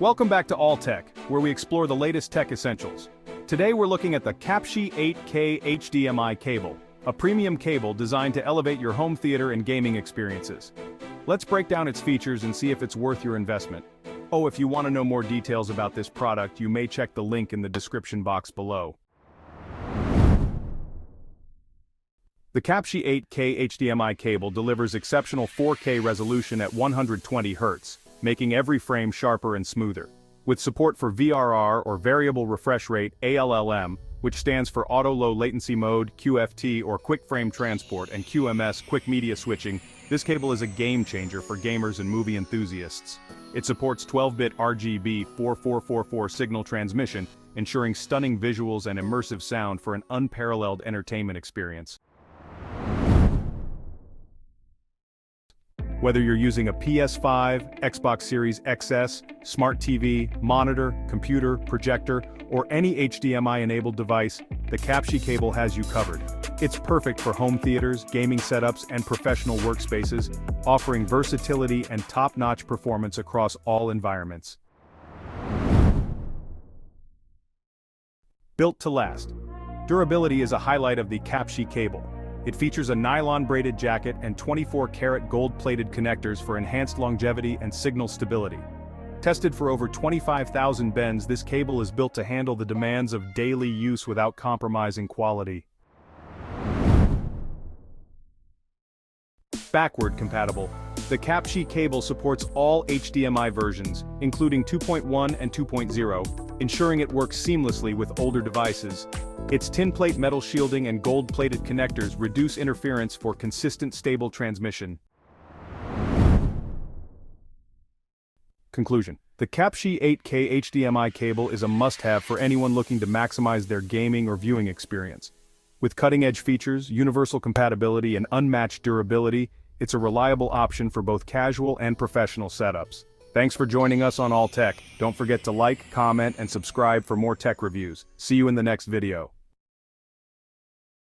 Welcome back to Alltech, where we explore the latest tech essentials. Today we're looking at the Capshi 8K HDMI cable, a premium cable designed to elevate your home theater and gaming experiences. Let's break down its features and see if it's worth your investment. Oh, if you want to know more details about this product, you may check the link in the description box below. The Capshi 8K HDMI cable delivers exceptional 4K resolution at 120 Hz, making every frame sharper and smoother. With support for VRR or Variable Refresh Rate (ALLM), which stands for Auto Low Latency Mode, QFT, or Quick Frame Transport, and QMS, Quick Media Switching, this cable is a game changer for gamers and movie enthusiasts. It supports 12-bit RGB 4444 signal transmission, ensuring stunning visuals and immersive sound for an unparalleled entertainment experience. Whether you're using a PS5, Xbox Series XS, Smart TV, monitor, computer, projector, or any HDMI-enabled device, the Capshi cable has you covered. It's perfect for home theaters, gaming setups, and professional workspaces, offering versatility and top-notch performance across all environments. Built to last. Durability is a highlight of the Capshi cable. It features a nylon-braided jacket and 24-karat gold-plated connectors for enhanced longevity and signal stability. Tested for over 25,000 bends, this cable is built to handle the demands of daily use without compromising quality. Backward compatible. The Capshi cable supports all HDMI versions, including 2.1 and 2.0, ensuring it works seamlessly with older devices. Its tinplate metal shielding and gold-plated connectors reduce interference for consistent, stable transmission. Conclusion. The Capshi 8K HDMI cable is a must-have for anyone looking to maximize their gaming or viewing experience. With cutting-edge features, universal compatibility, and unmatched durability, it's a reliable option for both casual and professional setups. Thanks for joining us on Alltech. Don't forget to like, comment, and subscribe for more tech reviews. See you in the next video.